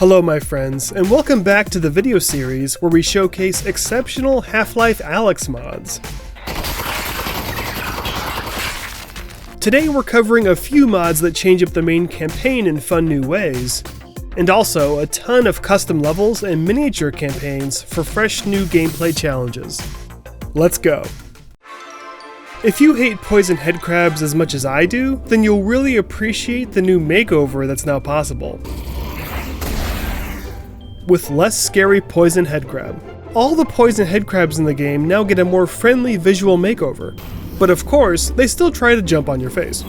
Hello my friends, and welcome back to the video series where we showcase exceptional Half-Life Alyx mods. Today we're covering a few mods that change up the main campaign in fun new ways, and also a ton of custom levels and miniature campaigns for fresh new gameplay challenges. Let's go! If you hate poison headcrabs as much as I do, then you'll really appreciate the new makeover that's now possible. With less scary poison headcrab. All the poison headcrabs in the game now get a more friendly visual makeover, but of course, they still try to jump on your face.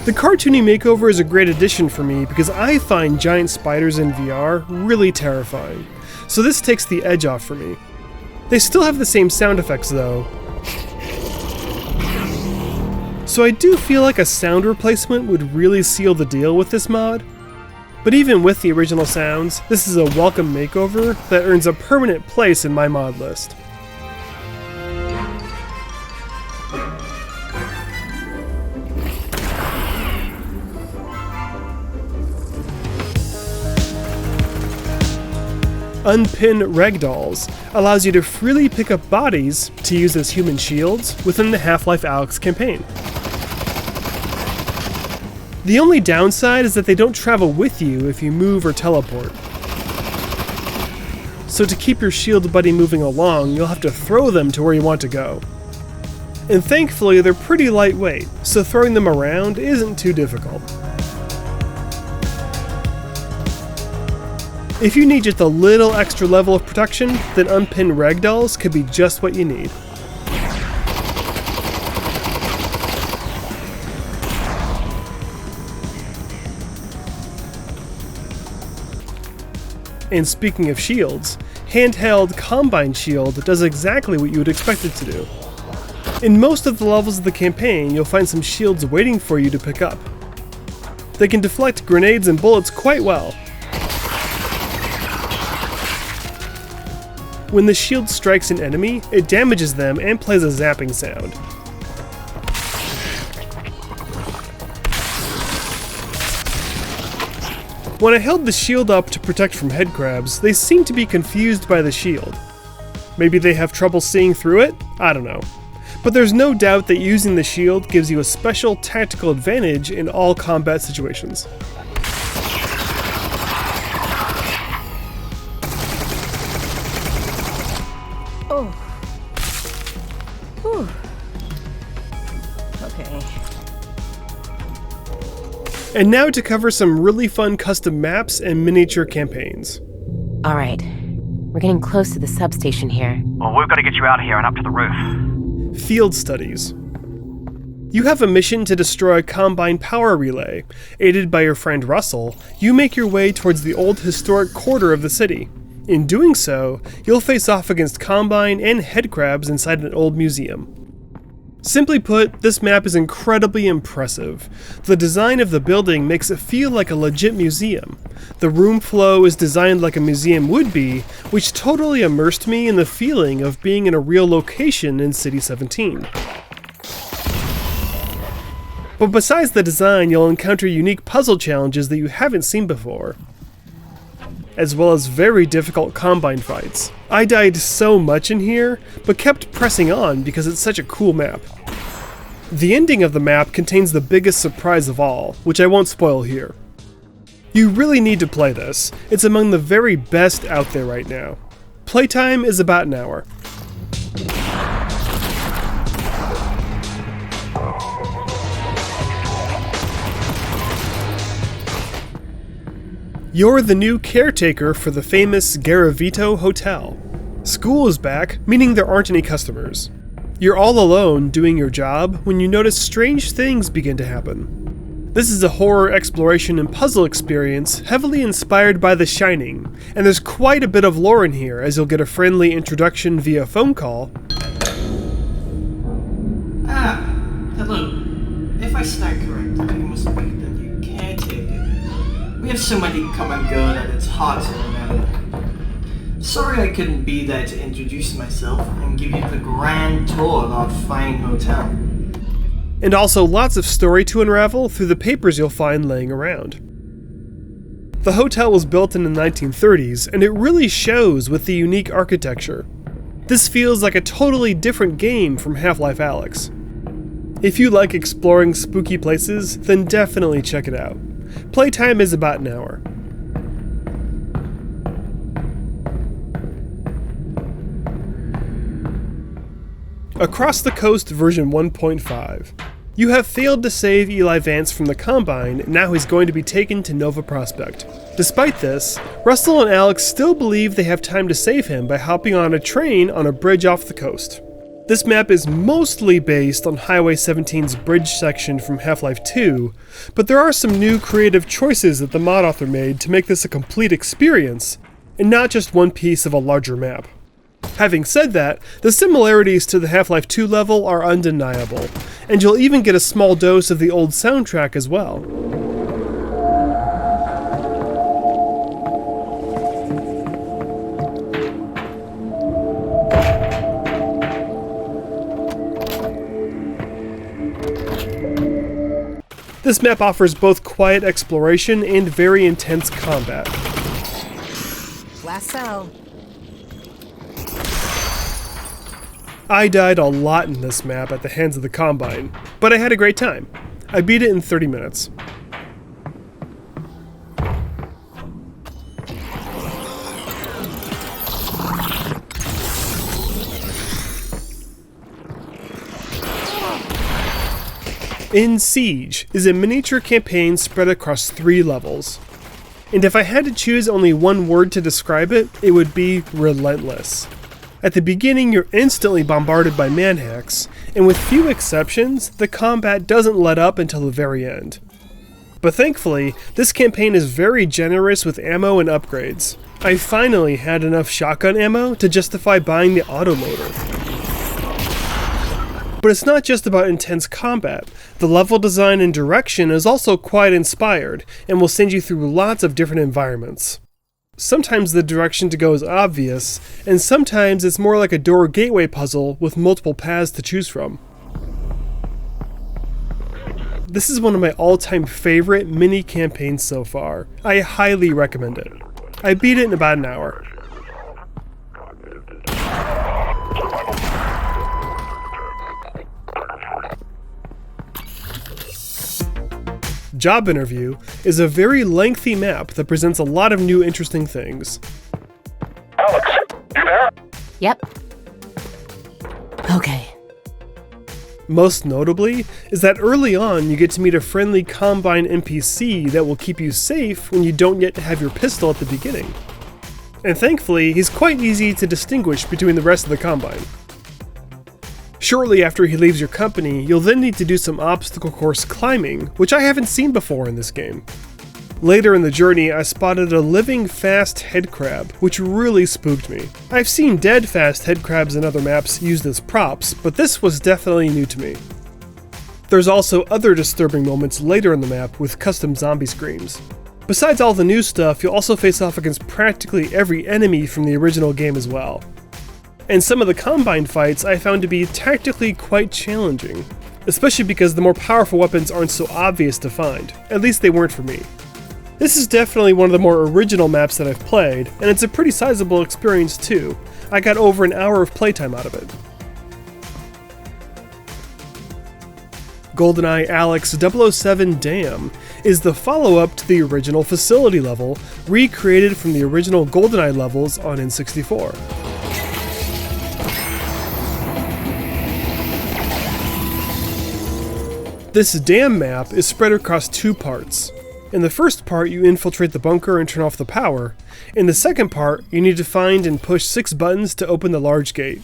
The cartoony makeover is a great addition for me because I find giant spiders in VR really terrifying, so this takes the edge off for me. They still have the same sound effects though, so I do feel like a sound replacement would really seal the deal with this mod. But even with the original sounds, this is a welcome makeover that earns a permanent place in my mod list. Unpin Ragdolls allows you to freely pick up bodies to use as human shields within the Half-Life Alyx campaign. The only downside is that they don't travel with you if you move or teleport. So to keep your shield buddy moving along, you'll have to throw them to where you want to go. And thankfully they're pretty lightweight, so throwing them around isn't too difficult. If you need just a little extra level of protection, then Unpin Ragdolls could be just what you need. And speaking of shields, Handheld Combine Shield does exactly what you would expect it to do. In most of the levels of the campaign, you'll find some shields waiting for you to pick up. They can deflect grenades and bullets quite well. When the shield strikes an enemy, it damages them and plays a zapping sound. When I held the shield up to protect from headcrabs, they seemed to be confused by the shield. Maybe they have trouble seeing through it? I don't know. But there's no doubt that using the shield gives you a special tactical advantage in all combat situations. Oh. Whew. Okay. And now to cover some really fun custom maps and miniature campaigns. Alright. We're getting close to the substation here. Well, we've got to get you out of here and up to the roof. Field studies. You have a mission to destroy a Combine power relay. Aided by your friend Russell, you make your way towards the old historic quarter of the city. In doing so, you'll face off against Combine and headcrabs inside an old museum. Simply put, this map is incredibly impressive. The design of the building makes it feel like a legit museum. The room flow is designed like a museum would be, which totally immersed me in the feeling of being in a real location in City 17. But besides the design, you'll encounter unique puzzle challenges that you haven't seen before, as well as very difficult Combine fights. I died so much in here, but kept pressing on because it's such a cool map. The ending of the map contains the biggest surprise of all, which I won't spoil here. You really need to play this. It's among the very best out there right now. Playtime is about an hour. You're the new caretaker for the famous Garavito Hotel. School is back, meaning there aren't any customers. You're all alone doing your job when you notice strange things begin to happen. This is a horror exploration and puzzle experience heavily inspired by The Shining, and there's quite a bit of lore in here as you'll get a friendly introduction via phone call. Hello. If I stand corrected, you must be the new caretaker. We have so many come and go that it's hard to remember. Sorry I couldn't be there to introduce myself and give you the grand tour of our fine hotel. and also lots of story to unravel through the papers you'll find laying around. The hotel was built in the 1930s, and it really shows with the unique architecture. This feels like a totally different game from Half-Life Alyx. If you like exploring spooky places, then definitely check it out. Playtime is about an hour. Across the Coast version 1.5. You have failed to save Eli Vance from the Combine, and now he's going to be taken to Nova Prospect. Despite this, Russell and Alyx still believe they have time to save him by hopping on a train on a bridge off the coast. This map is mostly based on Highway 17's bridge section from Half-Life 2, but there are some new creative choices that the mod author made to make this a complete experience, and not just one piece of a larger map. Having said that, the similarities to the Half-Life 2 level are undeniable, and you'll even get a small dose of the old soundtrack as well. This map offers both quiet exploration and very intense combat. Last cell. I died a lot in this map at the hands of the Combine, but I had a great time. I beat it in 30 minutes. In Seige is a miniature campaign spread across 3 levels. And if I had to choose only one word to describe it, it would be relentless. At the beginning, you're instantly bombarded by manhacks, and with few exceptions, the combat doesn't let up until the very end. But thankfully, this campaign is very generous with ammo and upgrades. I finally had enough shotgun ammo to justify buying the autoloader. But it's not just about intense combat. The level design and direction is also quite inspired, and will send you through lots of different environments. Sometimes the direction to go is obvious, and sometimes it's more like a door gateway puzzle with multiple paths to choose from. This is one of my all-time favorite mini campaigns so far. I highly recommend it. I beat it in about an hour. Job Interview is a very lengthy map that presents a lot of new interesting things. Alyx, you there? Yep. Okay. Most notably is that early on you get to meet a friendly Combine NPC that will keep you safe when you don't yet have your pistol at the beginning. And thankfully, he's quite easy to distinguish between the rest of the Combine. Shortly after he leaves your company, you'll then need to do some obstacle course climbing, which I haven't seen before in this game. Later in the journey, I spotted a living fast headcrab, which really spooked me. I've seen dead fast headcrabs in other maps used as props, but this was definitely new to me. There's also other disturbing moments later in the map with custom zombie screams. Besides all the new stuff, you'll also face off against practically every enemy from the original game as well. And some of the Combine fights I found to be tactically quite challenging, especially because the more powerful weapons aren't so obvious to find. At least they weren't for me. This is definitely one of the more original maps that I've played, and it's a pretty sizable experience too. I got over an hour of playtime out of it. Goldeneye Alyx 007 Dam is the follow-up to the original facility level, recreated from the original Goldeneye levels on N64. This dam map is spread across 2 parts. In the first part, you infiltrate the bunker and turn off the power. In the second part, you need to find and push 6 buttons to open the large gate.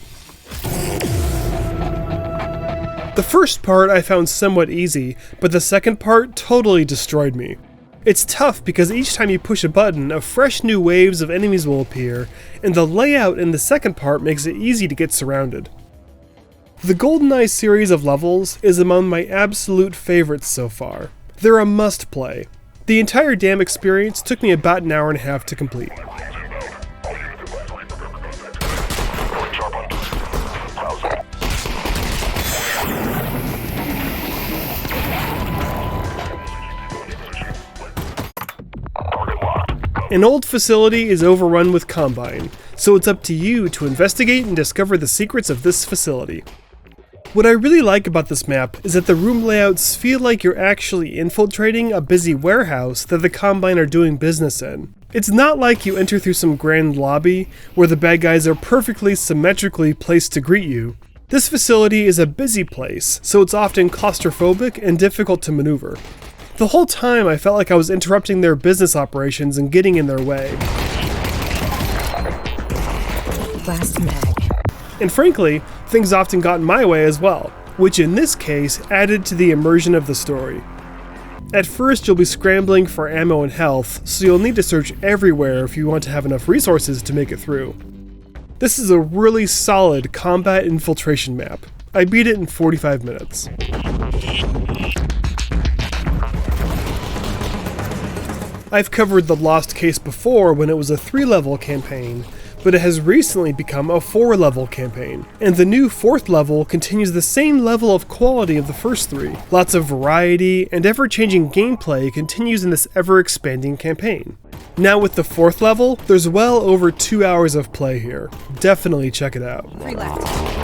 The first part I found somewhat easy, but the second part totally destroyed me. It's tough because each time you push a button, a fresh new waves of enemies will appear, and the layout in the second part makes it easy to get surrounded. The Goldeneye series of levels is among my absolute favorites so far. They're a must-play. The entire dam experience took me about an hour and a half to complete. An old facility is overrun with Combine, so it's up to you to investigate and discover the secrets of this facility. What I really like about this map is that the room layouts feel like you're actually infiltrating a busy warehouse that the Combine are doing business in. It's not like you enter through some grand lobby where the bad guys are perfectly symmetrically placed to greet you. This facility is a busy place, so it's often claustrophobic and difficult to maneuver. The whole time I felt like I was interrupting their business operations and getting in their way. Blast mag. And frankly, things often got in my way as well, which in this case added to the immersion of the story. At first you'll be scrambling for ammo and health, so you'll need to search everywhere if you want to have enough resources to make it through. This is a really solid combat infiltration map. I beat it in 45 minutes. I've covered the Lost Case before when it was a 3-level campaign, but it has recently become a 4-level campaign, and the new 4th level continues the same level of quality of the first 3. Lots of variety and ever-changing gameplay continues in this ever-expanding campaign. Now with the 4th level, there's well over 2 hours of play here. Definitely check it out. 3 left.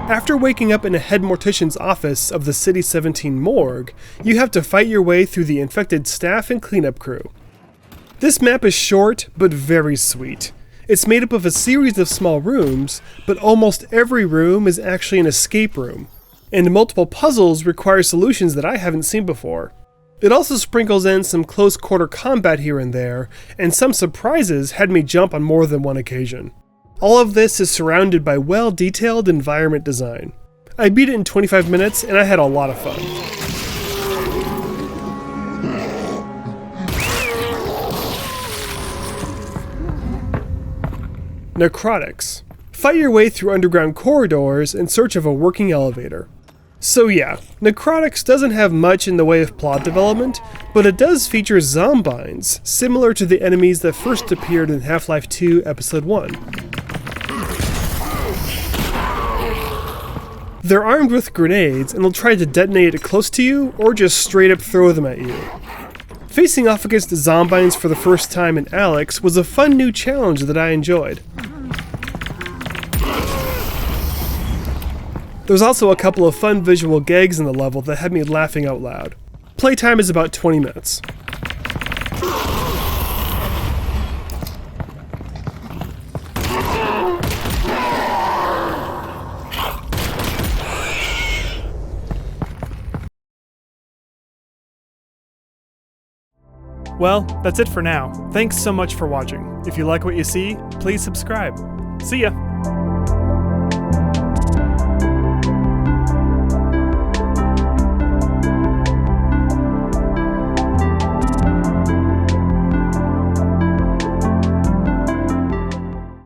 After waking up in a head mortician's office of the City 17 morgue, you have to fight your way through the infected staff and cleanup crew. This map is short, but very sweet. It's made up of a series of small rooms, but almost every room is actually an escape room, and multiple puzzles require solutions that I haven't seen before. It also sprinkles in some close-quarter combat here and there, and some surprises had me jump on more than one occasion. All of this is surrounded by well-detailed environment design. I beat it in 25 minutes and I had a lot of fun. Necrotics. Fight your way through underground corridors in search of a working elevator. So yeah, Necrotics doesn't have much in the way of plot development, but it does feature Zombines, similar to the enemies that first appeared in Half-Life 2 Episode 1. They're armed with grenades and will try to detonate it close to you or just straight up throw them at you. Facing off against the Zombines for the first time in Alyx was a fun new challenge that I enjoyed. There's also a couple of fun visual gags in the level that had me laughing out loud. Playtime is about 20 minutes. Well, that's it for now. Thanks so much for watching. If you like what you see, please subscribe. See ya!